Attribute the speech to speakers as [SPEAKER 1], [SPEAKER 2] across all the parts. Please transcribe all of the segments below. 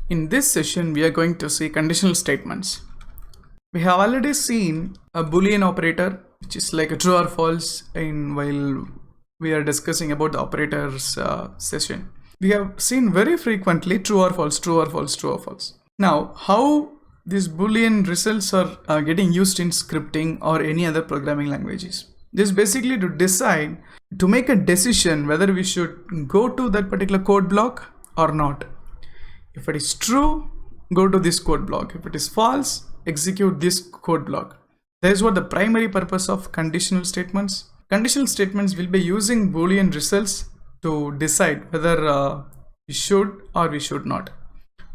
[SPEAKER 1] In this session, we are going to see conditional statements. We have already seen a Boolean operator, which is like a true or false while we are discussing about the operators session. We have seen very frequently true or false, true or false, true or false. Now, how these Boolean results are getting used in scripting or any other programming languages. This is basically to decide, to make a decision whether we should go to that particular code block or not. If it is true, go to this code block. If it is false, execute this code block. That is what the primary purpose of conditional statements. Conditional statements will be using Boolean results to decide whether we should or we should not.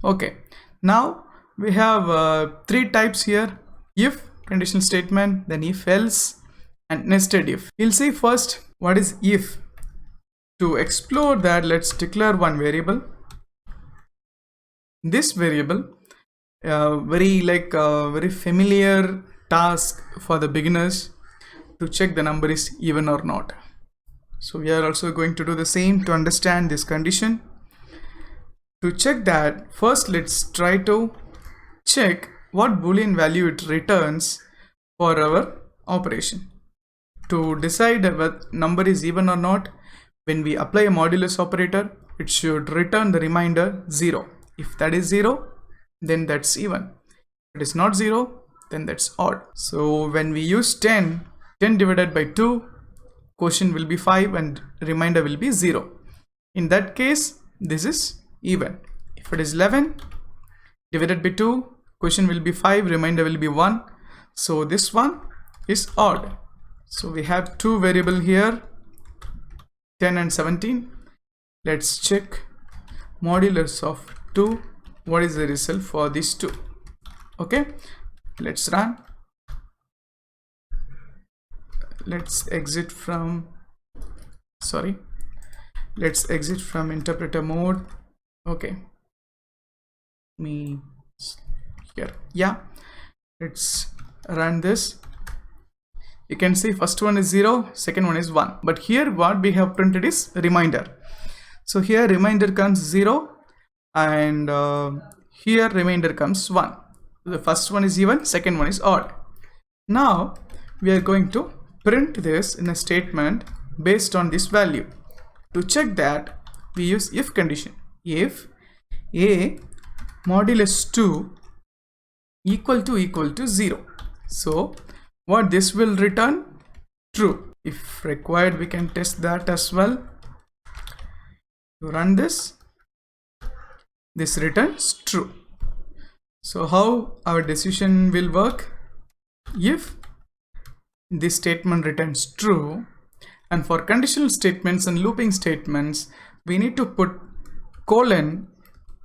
[SPEAKER 1] Okay, now we have three types here: if conditional statement, then if else, and nested if. We'll see first what is if. To explore that, let's declare one variable. This variable, very familiar task for the beginners to check the number is even or not. So we are also going to do the same to understand this condition. To check that, first let's try to check what Boolean value it returns for our operation. To decide whether number is even or not, when we apply a modulus operator, it should return the remainder 0. If that is 0, then that's even. If it is not 0, then that's odd. So when we use 10 divided by 2, quotient will be 5 and remainder will be 0. In that case, this is even. If it is 11 divided by 2, quotient will be 5, remainder will be 1. So this one is odd. So we have two variables here, 10 and 17. Let's check modulus of 2. What is the result for these two? Okay, let's run. Let's exit from interpreter mode. Okay, let's run this. You can see first one is 0, second one is 1, but here what we have printed is remainder. So here remainder comes 0 and here remainder comes 1. The first one is even, second one is odd. Now we are going to print this in a statement based on this value. To check that, we use if condition. If a modulus 2 equal to 0. So what this will return? True. If required, we can test that as well. To run this returns true. So how our decision will work? If this statement returns true, and for conditional statements and looping statements, we need to put colon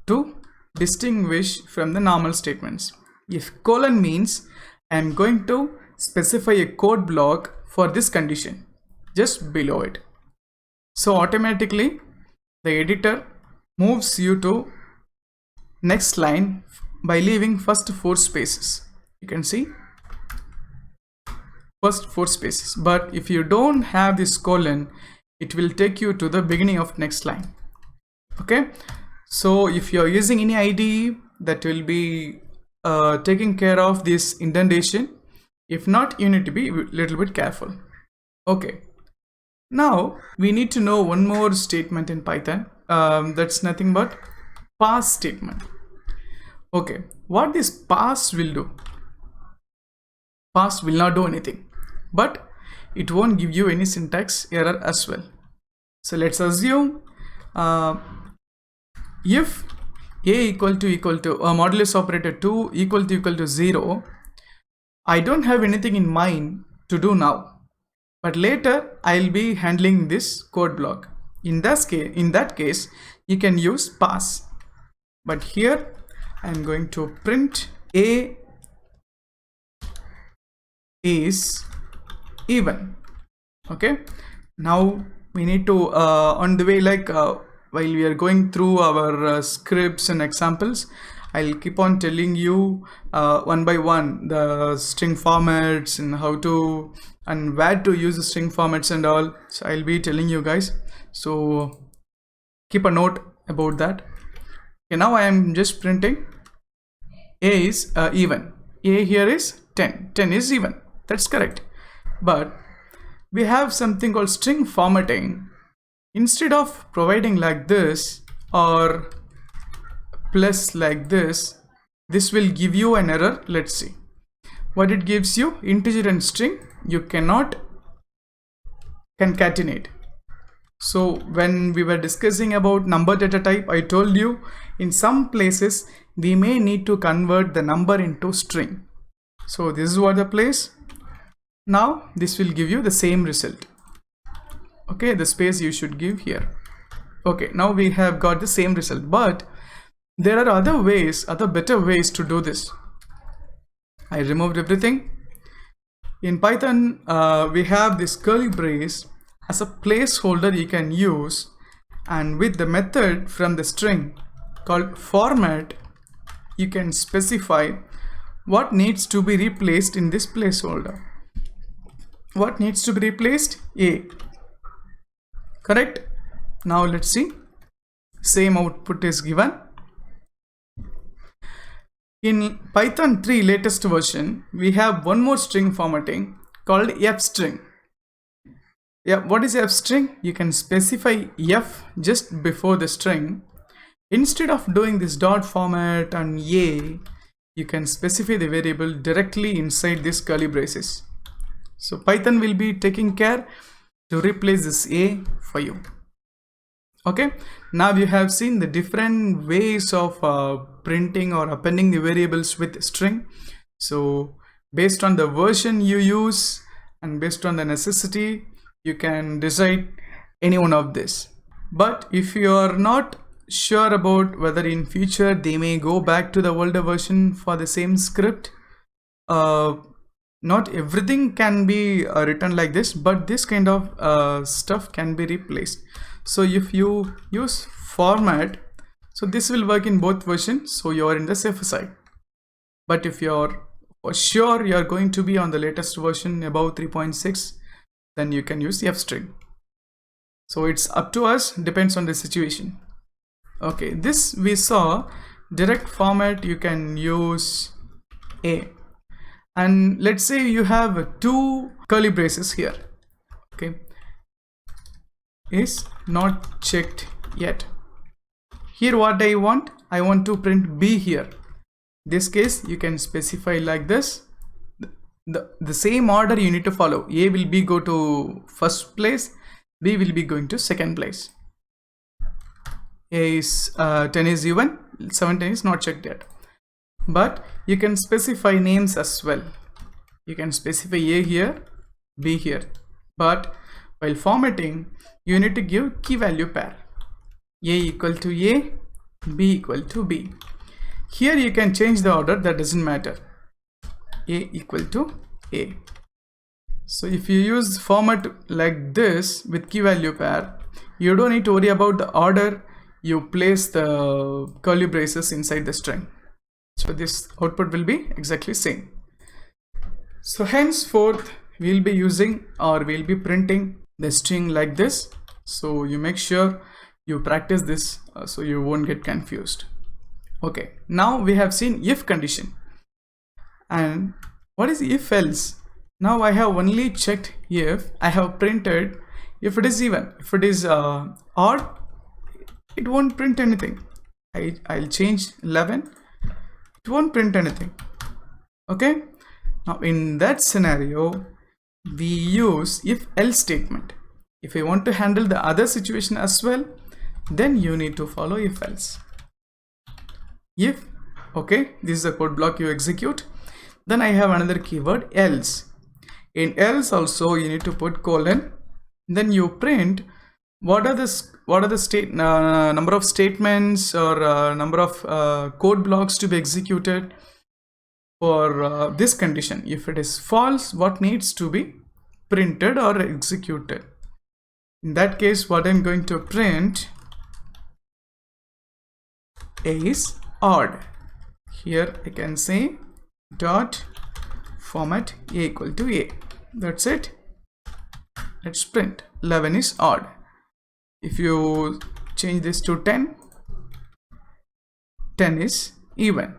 [SPEAKER 1] to distinguish from the normal statements. If colon means I am going to specify a code block for this condition just below it. So automatically the editor moves you to next line by leaving first 4 spaces. You can see first 4 spaces, but if you don't have this colon, it will take you to the beginning of next line. Okay, so if you are using any IDE, that will be taking care of this indentation. If not, you need to be a little bit careful. Okay, now we need to know one more statement in Python. That's nothing but pass statement. Okay, what this pass will do? Pass will not do anything, but it won't give you any syntax error as well. So let's assume if a equal to modulus operator 2 equal to 0, I don't have anything in mind to do now, but later I'll be handling this code block. In that case, you can use pass. But here I'm going to print a is even. Okay, now we need to on the way, while we are going through our scripts and examples, I'll keep on telling you one by one the string formats and how to and where to use the string formats and all. So I'll be telling you guys, so keep a note about that. Okay, now I am just printing A is even. A here is 10. 10 is even. That's correct. But we have something called string formatting. Instead of providing like this or plus like this will give you an error. Let's see what it gives you. Integer and string you cannot concatenate. So when we were discussing about number data type, I told you in some places we may need to convert the number into string. So this is what the place. Now this will give you the same result. Okay, the space you should give here. Okay, now we have got the same result, but there are other ways, other better ways to do this. I removed everything. In Python, we have this curly brace as a placeholder you can use, and with the method from the string called format, you can specify what needs to be replaced in this placeholder. What needs to be replaced? A. Correct? Now let's see. Same output is given. In Python 3 latest version, we have one more string formatting called f string. Yeah, what is f string? You can specify f just before the string. Instead of doing this dot format and a, you can specify the variable directly inside this curly braces. So Python will be taking care to replace this a for you. Okay, now you have seen the different ways of printing or appending the variables with string. So based on the version you use and based on the necessity, you can decide any one of this. But if you are not sure about whether in future they may go back to the older version for the same script, not everything can be written like this, but this kind of stuff can be replaced. So if you use format, so this will work in both versions, so you are in the safer side. But if you're for sure you are going to be on the latest version above 3.6, then you can use f string. So it's up to us, depends on the situation. Okay, this we saw direct format, you can use a, and let's say you have two curly braces here. Okay, is not checked yet. Here what I want to print b here. This case you can specify like this. The same order you need to follow. A will be go to first place, b will be going to second place. A is 10 is even, 17 is not checked yet. But you can specify names as well. You can specify a here, b here. But while formatting, you need to give key value pair. A equal to a, b equal to b. Here you can change the order, that doesn't matter. A equal to a. So if you use format like this with key value pair, you don't need to worry about the order you place the curly braces inside the string. So this output will be exactly same. So henceforth we'll be using or we'll be printing the string like this. So you make sure you practice this so you won't get confused. Okay, now we have seen if condition. And what is if else? Now I have only checked if, I have printed if it is even. If it is odd, it won't print anything. I'll change 11, it won't print anything. Okay, now in that scenario we use if else statement. If you want to handle the other situation as well, then you need to follow if else. If, okay, this is a code block you execute. Then I have another keyword else. In else also you need to put colon, then you print what are the number of statements or number of code blocks to be executed for this condition. If it is false, what needs to be printed or executed? In that case, what I'm going to print is odd. Here I can say dot format a equal to a. That's it. Let's print 11 is odd. If you change this to 10, 10 is even.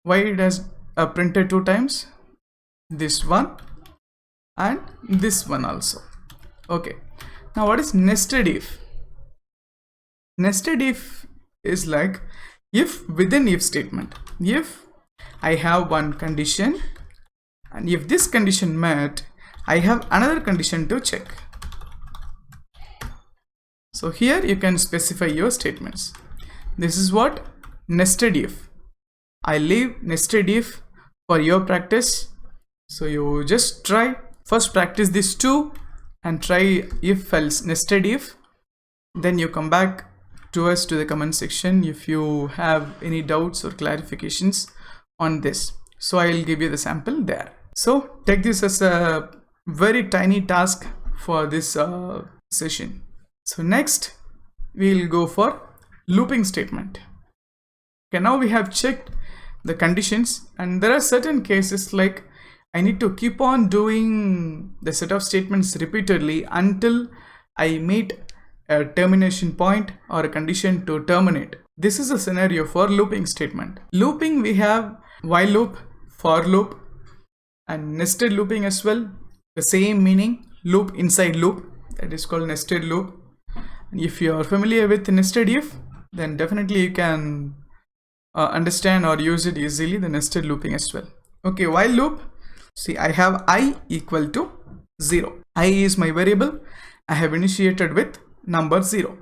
[SPEAKER 1] Why it has printed 2 times? This one and this one also. Okay, now what is nested if? Nested if is like if within if statement. If I have one condition and if this condition met, I have another condition to check. So here you can specify your statements. This is what nested if. I leave nested if for your practice. So you just try, first practice these two and try if else nested if. Then you come back to us to the comment section if you have any doubts or clarifications on this. So I will give you the sample there. So take this as a very tiny task for this session. So next we will go for looping statement. Okay, now we have checked the conditions and there are certain cases like I need to keep on doing the set of statements repeatedly until I meet a termination point or a condition to terminate. This is a scenario for looping statement. Looping, we have while loop, for loop and nested looping as well. The same meaning, loop inside loop, that is called nested loop. And if you are familiar with nested if, then definitely you can understand or use it easily, the nested looping as well. Okay, while loop, see I have I equal to 0. I is my variable. I have initiated with number 0.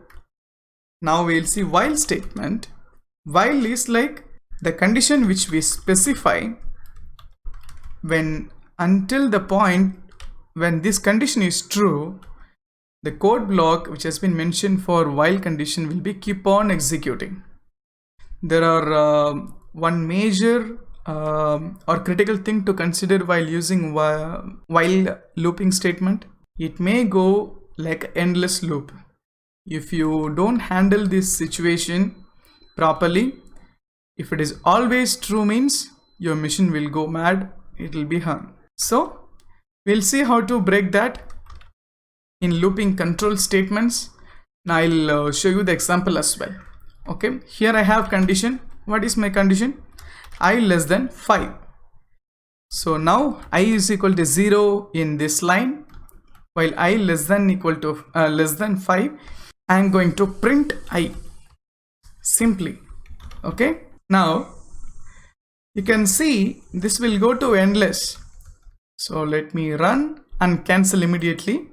[SPEAKER 1] Now we will see while statement. While is like the condition which we specify when until the point when this condition is true, the code block which has been mentioned for while condition will be keep on executing. There are one major or critical thing to consider while using while looping statement. It may go like endless loop. If you don't handle this situation properly, if it is always true means your machine will go mad, it will be hung. So we'll see how to break that in looping control statements. Now I'll show you the example as well. Okay, here I have condition. What is my condition? I less than 5. So now I is equal to 0 in this line, while I less than equal to less than 5. I am going to print I simply. Okay, now you can see this will go to endless. So let me run and cancel immediately.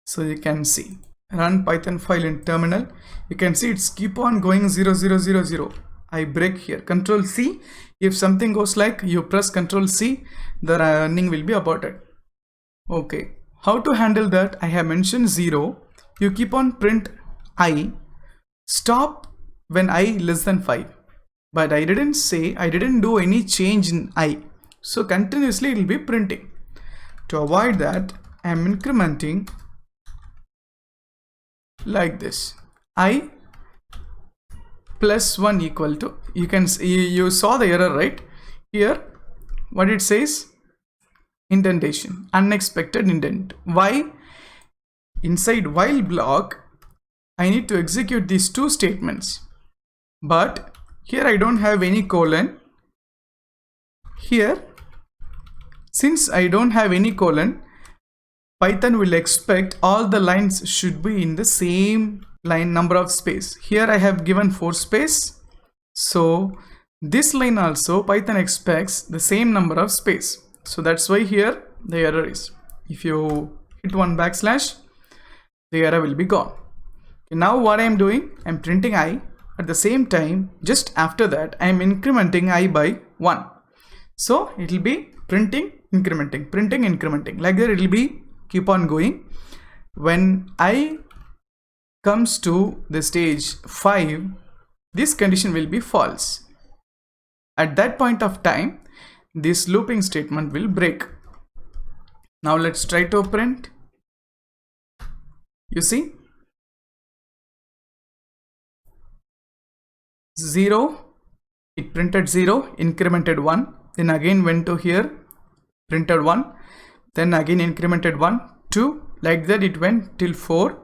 [SPEAKER 1] So you can see run Python file in terminal. You can see it's keep on going 0 0 0 0. I break here, Control C. If something goes like you press Control C, the running will be aborted. Okay, how to handle that? I have mentioned 0. You keep on print I, stop when I less than 5. But I didn't say, I didn't do any change in I. So continuously it will be printing. To avoid that, I am incrementing like this. I plus 1 equal to, you can see, you saw the error right here. What it says? Indentation, unexpected indent. Why? Inside while block I need to execute these two statements, but here I don't have any colon. Here, since I don't have any colon, Python will expect all the lines should be in the same line number of space. Here I have given 4 space, so this line also Python expects the same number of space. So that's why here the error is. If you hit 1 backslash, the error will be gone. Okay, now what I am doing, I am printing I. At the same time, just after that, I am incrementing I by 1. So it will be printing, incrementing, printing, incrementing. Like that it will be keep on going. When I comes to the stage 5, this condition will be false. At that point of time, this looping statement will break. Now let's try to print. You see, 0, it printed 0, incremented 1, then again went to here, printed 1, then again incremented 1, 2, like that it went till 4.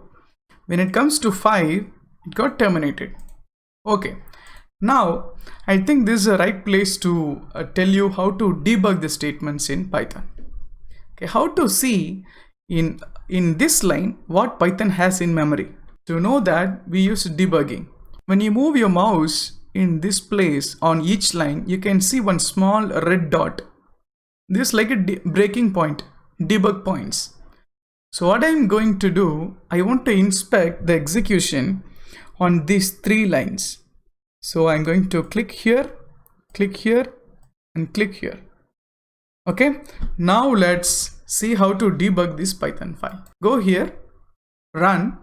[SPEAKER 1] When it comes to 5, it got terminated. Okay, Now, I think this is the right place to tell you how to debug the statements in Python. Okay, how to see in this line what Python has in memory. To know that, we use debugging. When you move your mouse in this place on each line, you can see one small red dot. This is like a breaking point, debug points. So what I'm going to do, I want to inspect the execution on these 3 lines. So I'm going to click here, and click here. Okay, now let's see how to debug this Python file. Go here, run.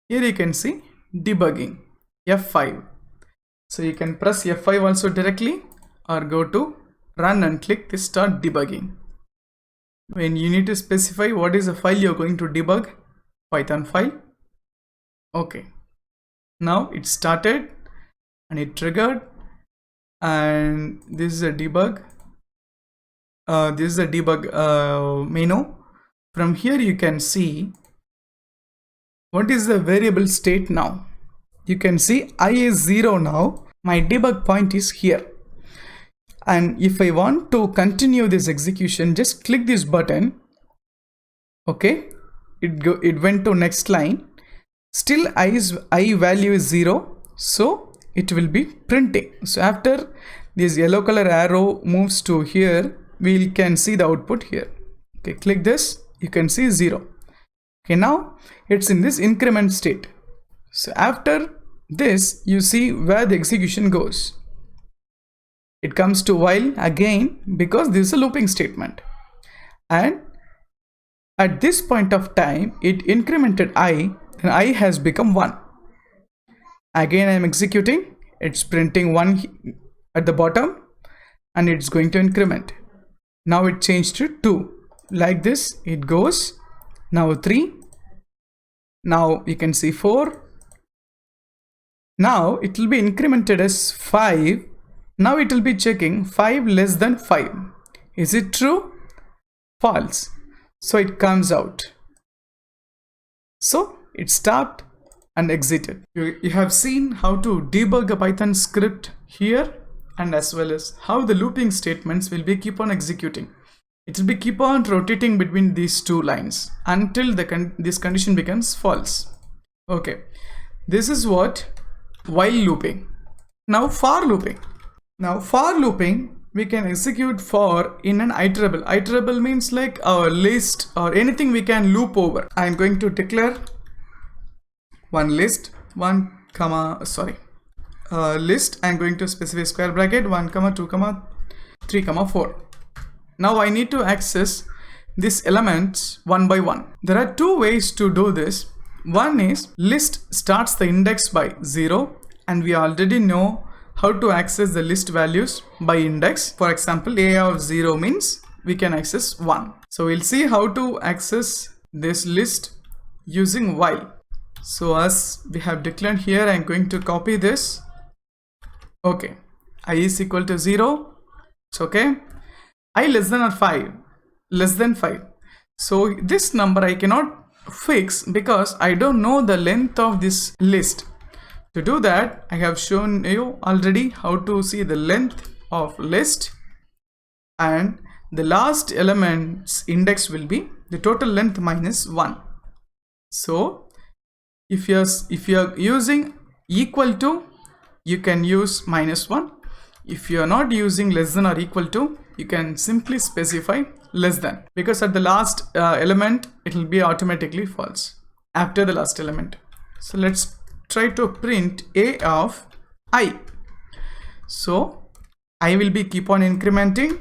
[SPEAKER 1] Here you can see debugging, F5. So you can press F5 also directly, or go to run and click this start debugging. When you need to specify what is the file you're going to debug, Python file. Okay, now it started and it triggered, and this is a debug. This is a debug menu. From here you can see what is the variable state now. You can see I is 0 now. My debug point is here. And if I want to continue this execution, just click this button. Okay, it went to next line. Still I value is 0, so it will be printing. So after this yellow color arrow moves to here, we can see the output here. Okay, click this, you can see 0. Okay, now it's in this increment state. So after this, you see where the execution goes. It comes to while again, because this is a looping statement, and at this point of time it incremented I, and I has become 1. Again I am executing, it's printing 1 at the bottom, and it's going to increment. Now it changed to 2. Like this it goes. Now 3. Now you can see 4. Now it will be incremented as 5. Now it will be checking 5 less than 5. Is it true? False. So it comes out. So it stopped and exited. You have seen how to debug a Python script here, and as well as how the looping statements will be keep on executing. It will be keep on rotating between these 2 lines until this condition becomes false. Okay, this is what while looping. Now for looping. Now for looping, we can execute for in an iterable. Iterable means like our list or anything we can loop over. I am going to declare one list, list. I am going to specify square bracket 1, 2, 3, 4. Now I need to access these elements one by one. There are 2 ways to do this. One is list starts the index by 0, and we already know how to access the list values by index. For example, a of 0 means we can access 1. So we'll see how to access this list using while. So as we have declared here, I'm going to copy this. Okay, I is equal to 0. It's okay. I less than or 5, less than 5. So this number I cannot fix because I don't know the length of this list. To do that, I have shown you already how to see the length of list, and the last element's index will be the total length minus 1. So if you're using equal to, you can use -1. If you are not using less than or equal to, you can simply specify less than, because at the last element it will be automatically false after the last element. So let's try to print a of I. So I will be keep on incrementing.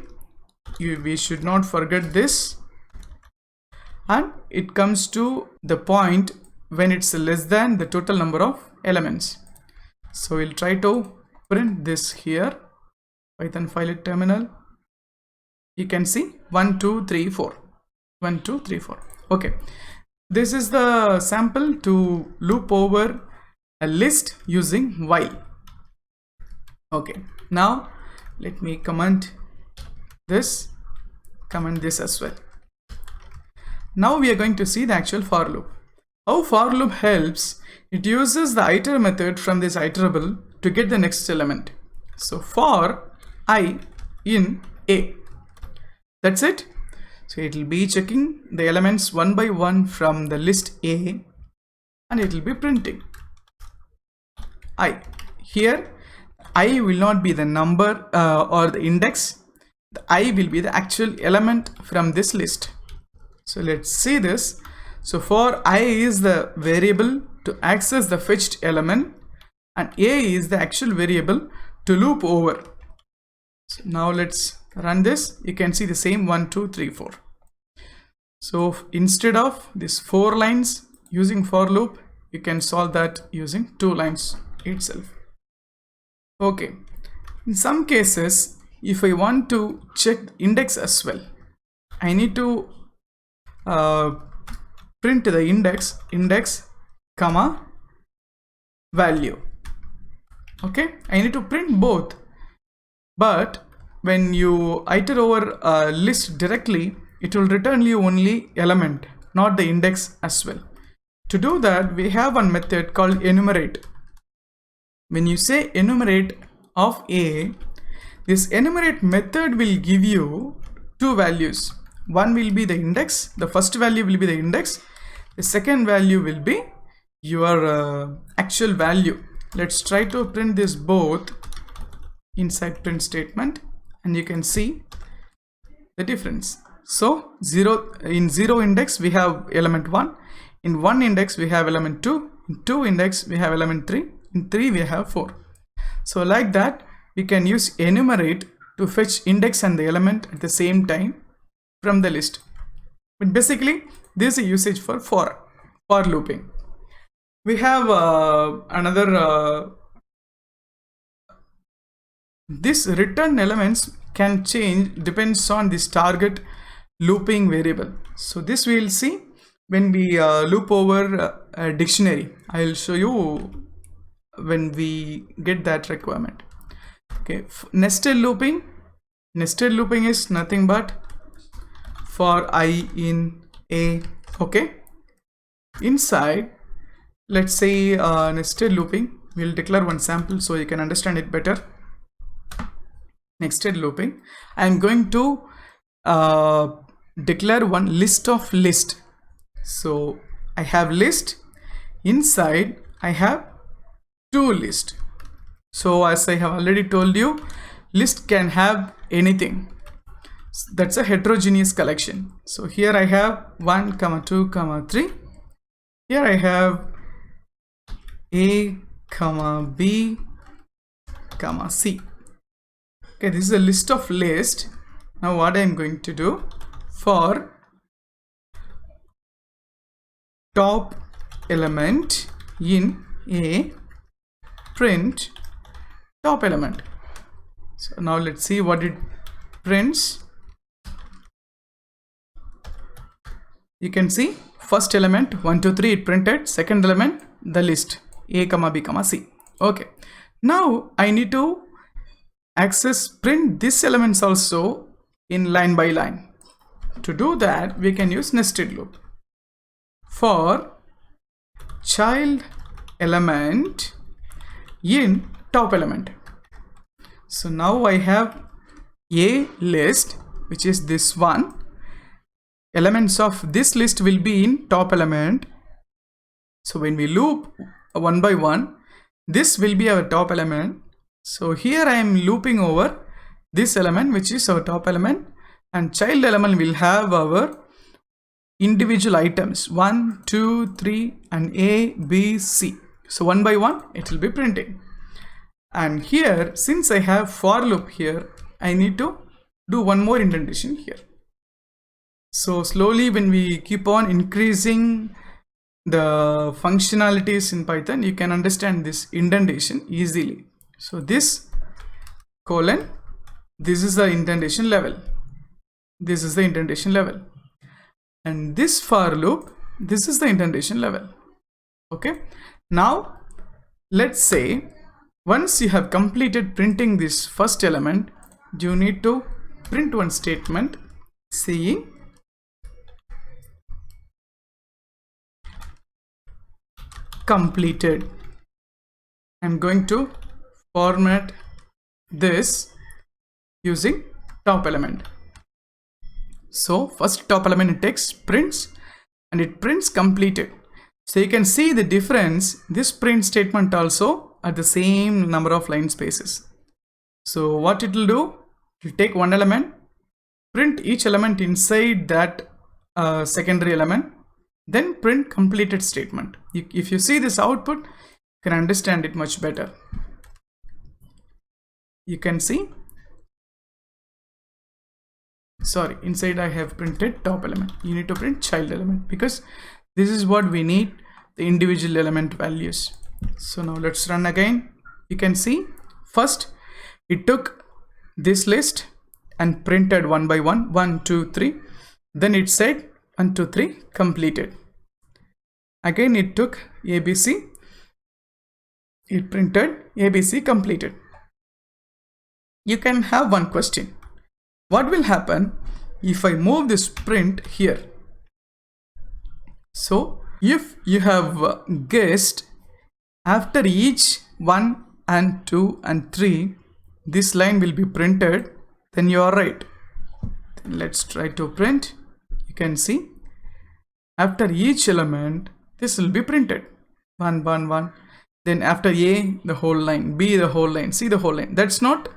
[SPEAKER 1] We should not forget this, and it comes to the point when it's less than the total number of elements. So we'll try to print this here. Python file terminal. You can see 1, 2, 3, 4. 1, 2, 3, 4. Okay. This is the sample to loop over a list using while. Okay. Now let me comment this as well. Now we are going to see the actual for loop. How for loop helps? It uses the iter method from this iterable to get the next element. So for I in A, that's it. So it will be checking the elements one by one from the list A, and it will be printing I. Here I will not be the number or the index. The I will be the actual element from this list. So let's see this. So for I is the variable to access the fetched element, and A is the actual variable to loop over. So now let's run this. You can see the same 1, 2, 3, 4. So instead of this 4 lines using for loop, you can solve that using 2 lines itself. Okay, in some cases, if I want to check index as well, I need to print the index comma value. Okay, I need to print both, but when you iter over a list directly, it will return you only element, not the index as well. To do that, we have one method called enumerate. When you say enumerate of A, this enumerate method will give you 2 values. One will be the index, the first value will be the index, the second value will be your actual value. Let's try to print this both inside print statement, and you can see the difference. So in 0 index we have element 1, in 1 index we have element 2, in 2 index we have element 3, in 3 we have 4. So like that we can use enumerate to fetch index and the element at the same time from the list. But basically this is a usage for looping. We have another this return elements can change, depends on this target looping variable. So this we will see when we loop over a dictionary. I will show you when we get that requirement. Okay, nested looping is nothing but for I in A. Okay, inside, let's say nested looping, we'll declare one sample so you can understand it better. Nested looping, I am going to declare one list of list. So I have list, inside I have 2 list. So as I have already told you, list can have anything. That's a heterogeneous collection. So here I have 1, 2, 3. Here I have A, B, C. Okay, this is a list of list. Now what I am going to do, for top element in A, print top element. So now let's see what it prints. You can see first element 1, 2, 3 it printed, second element the list A, B, C. Okay, now I need to print these elements also in line by line. To do that, we can use nested loop. For child element in top element. So now I have A list, which is this one. Elements of this list will be in top element. So when we loop one by one, this will be our top element. So here I am looping over this element, which is our top element, and child element will have our individual items 1, 2, 3 and A, B, C. So one by one it will be printing. And here, since I have for loop here, I need to do one more indentation here. So slowly when we keep on increasing the functionalities in Python, you can understand this indentation easily. So this colon, this is the indentation level. This is the indentation level. And this for loop, this is the indentation level. Okay. Now let's say once you have completed printing this first element, you need to print one statement saying completed. I'm going to format this using top element. So first top element it takes prints and it prints completed. So you can see the difference. This print statement also at the same number of line spaces. So what it will do, it will take one element, print each element inside that secondary element, then print completed statement. If you see this output, you can understand it much better. You can see, sorry, inside I have printed top element. You need to print child element because this is what we need, the individual element values. So now let's run again. You can see first it took this list and printed one by one, 1, 2, 3. Then it said 1, 2, 3 completed. Again it took ABC. It printed ABC completed. You can have one question. What will happen if I move this print here? So if you have guessed after each 1 and 2 and 3, this line will be printed, then you are right. Then let's try to print. You can see after each element, this will be printed. 1, 1, 1. Then after A, the whole line, B, the whole line, C, the whole line. That's not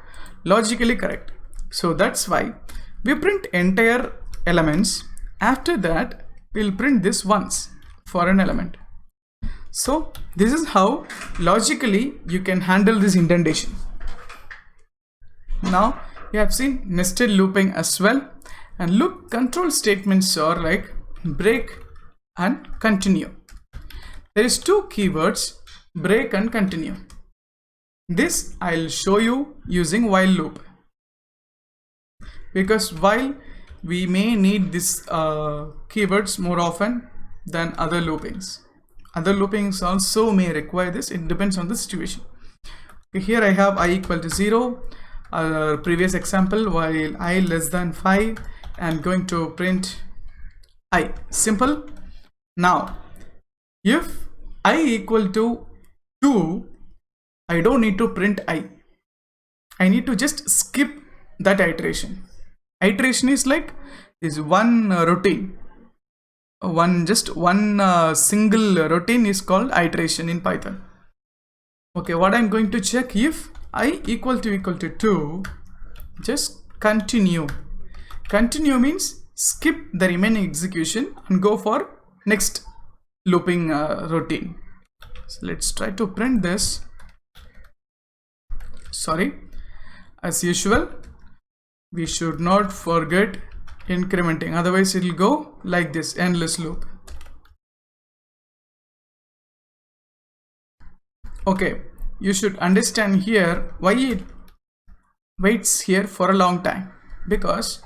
[SPEAKER 1] logically correct. So that's why we print entire elements. After that, we'll print this once for an element. So this is how logically you can handle this indentation. Now you have seen nested looping as well, and loop control statements are like break and continue. There is two keywords, break and continue. This I'll show you using while loop, because while we may need this keywords more often than other loopings. Other loopings also may require this. It depends on the situation. Okay, here I have I equal to 0. Previous example, while I less than 5, I'm going to print I. Simple. Now if I equal to 2, I don't need to print I need to just skip that iteration. Iteration is like this one routine. Just one single routine is called iteration in Python. Okay, what I'm going to check, if I equal to 2, just continue. Continue means skip the remaining execution and go for next looping routine. So let's try to print this. Sorry, as usual, we should not forget incrementing, otherwise it will go like this, endless loop. Okay, you should understand here why it waits here for a long time, because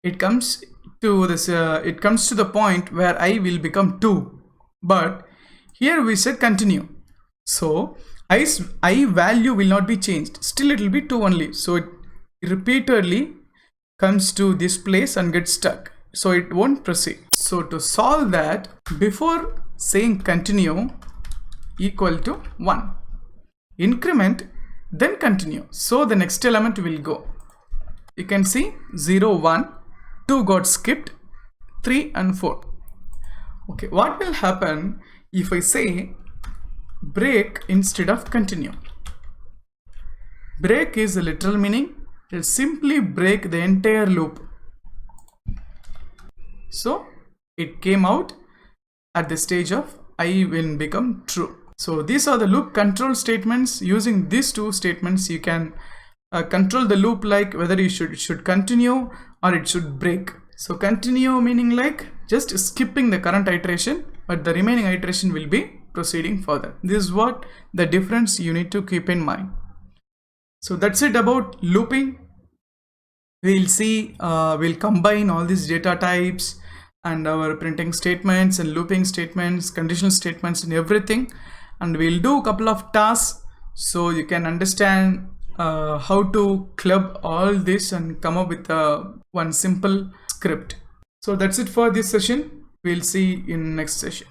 [SPEAKER 1] it comes to this it comes to the point where I will become 2, but here we said continue, so I value will not be changed, still it will be 2 only, so it repeatedly comes to this place and gets stuck, so it won't proceed. So to solve that, before saying continue equal to 1, increment, then continue, so the next element will go. You can see 0, 1, 2 got skipped, 3 and 4. Okay, what will happen if I say break instead of continue? Break is the literal meaning. It will simply break the entire loop. So it came out at the stage of I will become true. So these are the loop control statements. Using these two statements, you can control the loop, like whether you should continue or it should break. So continue meaning like just skipping the current iteration, but the remaining iteration will be proceeding further. This is what the difference you need to keep in mind. So that's it about looping. We'll see, we'll combine all these data types and our printing statements and looping statements, conditional statements and everything. And we'll do a couple of tasks so you can understand how to club all this and come up with one simple script. So that's it for this session. We'll see in next session.